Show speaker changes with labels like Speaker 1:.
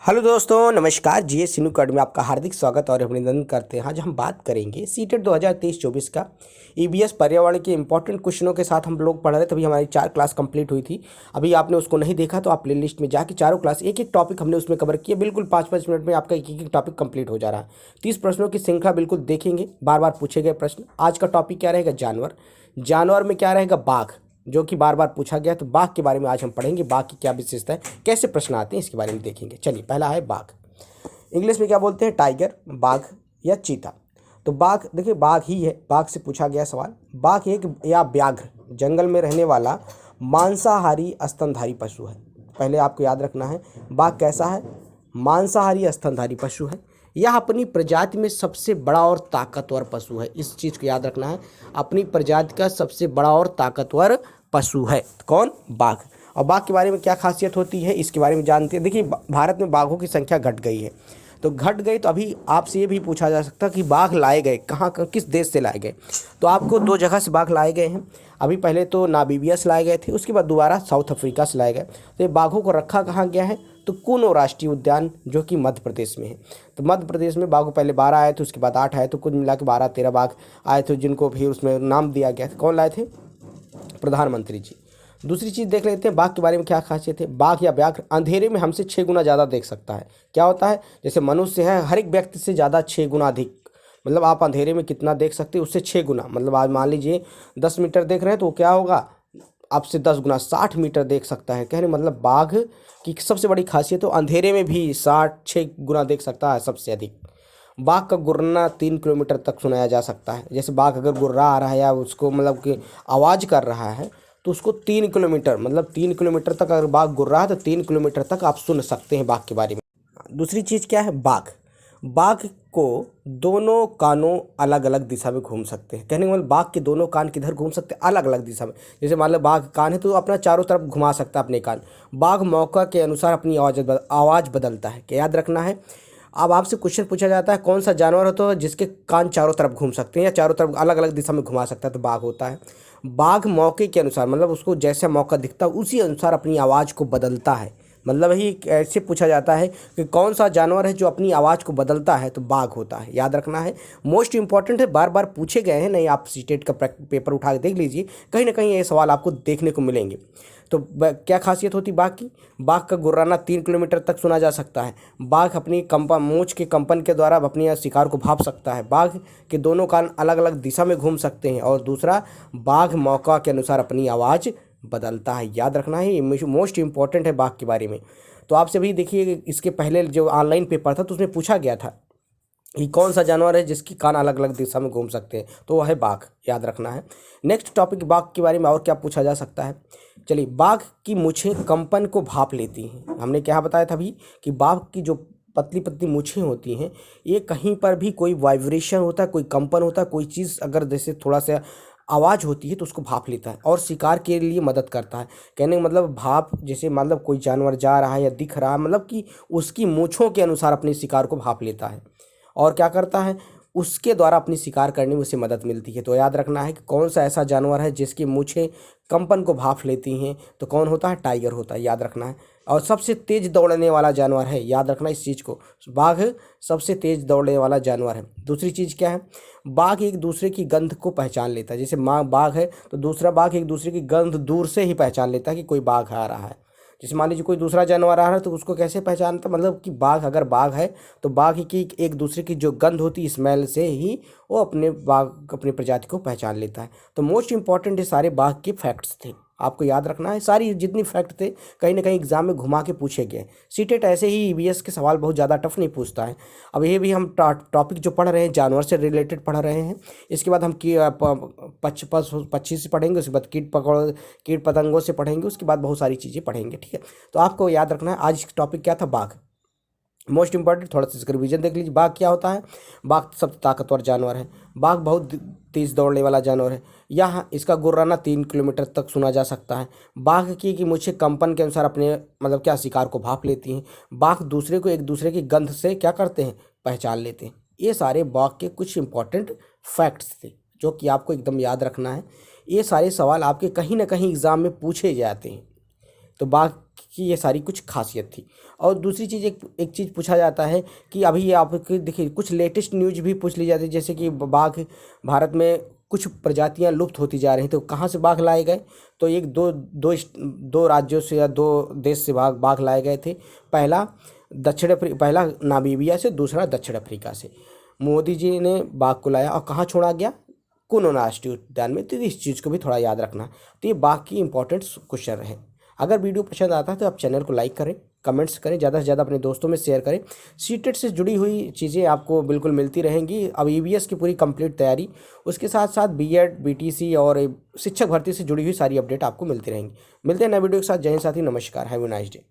Speaker 1: Hello दोस्तों, नमस्कार। GS सिन्नू academy में आपका हार्दिक स्वागत और अभिनंदन करते हैं। आज हम बात करेंगे सीटेट 2023-24 का ईवीएस पर्यावरण के इंपॉर्टेंट क्वेश्चनों के साथ हम लोग पढ़ रहे थे। तभी हमारी 4 क्लास कंप्लीट हुई थी। अभी आपने उसको नहीं देखा तो आप प्ले लिस्ट में जाके चारों क्लास एक एक टॉपिक हमने उसमें कवर किया। बिल्कुल 5-5 मिनट में आपका एक एक टॉपिक कंप्लीट हो जा रहा है। 30 प्रश्नों की श्रृंखला बिल्कुल देखेंगे, बार बार पूछे गए प्रश्न। आज का टॉपिक क्या रहेगा? जानवर। जानवर में क्या रहेगा? बाघ, जो कि बार बार पूछा गया। तो बाघ के बारे में आज हम पढ़ेंगे। बाघ की क्या विशेषता है, कैसे प्रश्न आते हैं, इसके बारे में देखेंगे। चलिए, पहला है बाघ। इंग्लिश में क्या बोलते हैं? टाइगर, बाघ या चीता। तो बाघ, देखिए बाघ ही है। बाघ से पूछा गया सवाल। बाघ एक या व्याघ्र जंगल में रहने वाला मांसाहारी स्तनधारी पशु है। पहले आपको याद रखना है, बाघ कैसा है? मांसाहारी स्तनधारी पशु है। यह अपनी प्रजाति में सबसे बड़ा और ताकतवर पशु है। इस चीज़ को याद रखना है, अपनी प्रजाति का सबसे बड़ा और ताकतवर पशु है। कौन? बाघ। और बाघ के बारे में क्या खासियत होती है, इसके बारे में जानते हैं। देखिए, भारत में बाघों की संख्या घट गई है। तो घट गई तो अभी आपसे ये भी पूछा जा सकता कि बाघ लाए गए कहाँ, किस देश से लाए गए। तो आपको 2 जगह से बाघ लाए गए हैं। अभी पहले तो नामीबिया से लाए गए थे, उसके बाद दोबारा साउथ अफ्रीका से लाए गए। तो ये बाघों को रखा कहाँ गया है? तो कूनो राष्ट्रीय उद्यान, जो कि मध्य प्रदेश में है। तो मध्य प्रदेश में बाघों पहले 12 आए थे, उसके बाद 8 आए। तो कुल मिला के 12-13 बाघ आए थे, जिनको भी उसमें नाम दिया गया था। कौन लाए थे? प्रधानमंत्री जी। दूसरी चीज़ देख लेते हैं, बाघ के बारे में क्या खासियत है। बाघ या व्याघ्र अंधेरे में हमसे 6 गुना ज़्यादा देख सकता है। क्या होता है? जैसे मनुष्य है, हर एक व्यक्ति से ज़्यादा 6 गुना अधिक। मतलब आप अंधेरे में कितना देख सकते हैं? उससे 6 गुना। मतलब आज मान लीजिए 10 मीटर देख रहे हैं, तो क्या होगा? आपसे 10 गुना 60 मीटर देख सकता है। कहने मतलब बाघ की सबसे बड़ी खासियत तो अंधेरे में भी 6 गुना देख सकता है, सबसे अधिक। बाघ का गुर्राना 3 किलोमीटर तक सुनाया जा सकता है। जैसे बाघ अगर गुर्रा आ रहा है या उसको मतलब कि आवाज़ कर रहा है, तो उसको 3 किलोमीटर, मतलब 3 किलोमीटर तक अगर बाघ गुर्रा रहा है तो 3 किलोमीटर तक आप सुन सकते हैं बाघ के बारे में। दूसरी चीज़ क्या है? बाघ। बाघ को दोनों कानों अलग अलग दिशा में घूम सकते हैं। कहने का मतलब बाघ के दोनों कान किधर घूम सकते हैं? अलग अलग दिशा में। जैसे मान लो बाघ कान है तो अपना चारों तरफ घुमा सकता है अपने कान। बाघ मौका के अनुसार अपनी आवाज़ बदलता है। क्या याद रखना है? अब आपसे क्वेश्चन पूछा जाता है कौन सा जानवर होता है जिसके कान चारों तरफ घूम सकते हैं या चारों तरफ अलग अलग दिशा में घुमा सकता है? तो बाघ होता है। बाघ मौके के अनुसार, मतलब उसको जैसा मौका दिखता है उसी अनुसार अपनी आवाज़ को बदलता है। मतलब ही ऐसे पूछा जाता है कि कौन सा जानवर है जो अपनी आवाज़ को बदलता है? तो बाघ होता है। याद रखना है, मोस्ट इंपॉर्टेंट है, बार बार पूछे गए हैं। नहीं, आप सीटेट का पेपर उठा के देख लीजिए, कहीं ना कहीं ये सवाल आपको देखने को मिलेंगे। तो क्या खासियत होती बाघ की? बाघ का गुर्राना 3 किलोमीटर तक सुना जा सकता है। बाघ अपनी कंपन, मूंछ के कंपन के द्वारा अपने शिकार को भाप सकता है। बाघ के दोनों कान अलग अलग दिशा में घूम सकते हैं। और दूसरा, बाघ मौका के अनुसार अपनी आवाज़ बदलता है। याद रखना है, ये मोस्ट इंपॉर्टेंट है बाघ के बारे में। तो आपसे भी देखिए, इसके पहले जो ऑनलाइन पेपर था तो उसमें पूछा गया था कि कौन सा जानवर है जिसकी कान अलग अलग दिशा में घूम सकते हैं? तो वह है बाघ। याद रखना है। नेक्स्ट टॉपिक, बाघ के बारे में और क्या पूछा जा सकता है? चलिए, बाघ की मूछें कंपन को भाप लेती हैं। हमने क्या बताया था अभी कि बाघ की जो पतली पतली मूछें होती हैं, ये कहीं पर भी कोई वाइब्रेशन होता है, कोई कंपन होता है, कोई चीज़ अगर जैसे थोड़ा सा आवाज़ होती है तो उसको भाप लेता है और शिकार के लिए मदद करता है। कहने का मतलब भाप, जैसे मतलब कोई जानवर जा रहा है या दिख रहा है, मतलब कि उसकी मूँछों के अनुसार अपने शिकार को भाप लेता है और क्या करता है, उसके द्वारा अपनी शिकार करने में उसे मदद मिलती है। तो याद रखना है कि कौन सा ऐसा जानवर है जिसकी मूछें कंपन को भाप लेती हैं? तो कौन होता है? टाइगर होता है। याद रखना है। और सबसे तेज दौड़ने वाला जानवर है। याद रखना इस चीज़ को, बाघ सबसे तेज दौड़ने वाला जानवर है। दूसरी चीज़ क्या है? बाघ एक दूसरे की गंध को पहचान लेता है। जैसे माँ बाघ है तो दूसरा बाघ एक दूसरे की गंध दूर से ही पहचान लेता है कि कोई बाघ आ रहा है। जैसे मान लीजिए कोई दूसरा जानवर आ रहा है तो उसको कैसे पहचानता? मतलब कि बाघ, अगर बाघ है तो बाघ की एक दूसरे की जो गंध होती है, स्मेल से ही वो अपने बाघ, अपनी प्रजाति को पहचान लेता है। तो मोस्ट इंपॉर्टेंट ये सारे बाघ के फैक्ट्स थे, आपको याद रखना है। सारी जितनी फैक्ट थे कहीं ना कहीं एग्जाम में घुमा के पूछे गए। सीटेट ऐसे ही ईवीएस के सवाल बहुत ज़्यादा टफ नहीं पूछता है। अब ये भी हम टॉपिक जो पढ़ रहे हैं जानवर से रिलेटेड पढ़ रहे हैं। इसके बाद हम पक्षी से पढ़ेंगे, उसके बाद कीट पतंगों से पढ़ेंगे, उसके बाद बहुत सारी चीज़ें पढ़ेंगे। ठीक है, तो आपको याद रखना है आज टॉपिक क्या था? बाघ। मोस्ट इंपॉर्टेंट, थोड़ा सा इसका रिवीजन देख लीजिए। बाघ क्या होता है? बाघ सबसे ताकतवर जानवर है। बाघ बहुत तेज दौड़ने वाला जानवर है। यहाँ इसका गुर्राना 3 किलोमीटर तक सुना जा सकता है। बाघ की मुझे कंपन के अनुसार अपने मतलब क्या शिकार को भाप लेती हैं। बाघ दूसरे को एक दूसरे की गंध से क्या करते हैं? पहचान लेते हैं। ये सारे बाघ के कुछ इंपॉर्टेंट फैक्ट्स थे जो कि आपको एकदम याद रखना है। ये सारे सवाल आपके कहीं ना कहीं एग्जाम में पूछे जाते हैं। तो बाघ की ये सारी कुछ खासियत थी। और दूसरी चीज़, एक चीज़ पूछा जाता है कि अभी आपके देखिए कुछ लेटेस्ट न्यूज भी पूछ ली जाती है, जैसे कि बाघ भारत में कुछ प्रजातियां लुप्त होती जा रही, तो कहाँ से बाघ लाए गए? तो एक दो राज्यों से या दो देश से बाघ लाए गए थे। पहला नामीबिया से, दूसरा दक्षिण अफ्रीका से। मोदी जी ने बाघ को लाया और कहाँ छोड़ा गया? कुनो राष्ट्रीय उद्यान में। तो इस चीज़ को भी थोड़ा याद रखना। तो ये बाघ की इंपॉर्टेंट क्वेश्चन रहे। अगर वीडियो पसंद आता है तो आप चैनल को लाइक करें, कमेंट्स करें, ज़्यादा से ज़्यादा अपने दोस्तों में शेयर करें। सीटेट से जुड़ी हुई चीज़ें आपको बिल्कुल मिलती रहेंगी। अब ईवीएस की पूरी कंप्लीट तैयारी, उसके साथ साथ बीएड, बीटीसी और शिक्षक भर्ती से जुड़ी हुई सारी अपडेट आपको मिलती रहेंगी। मिलते हैं नए वीडियो के साथ। जय हिंद साथी, नमस्कार, हैव अ नाइस डे।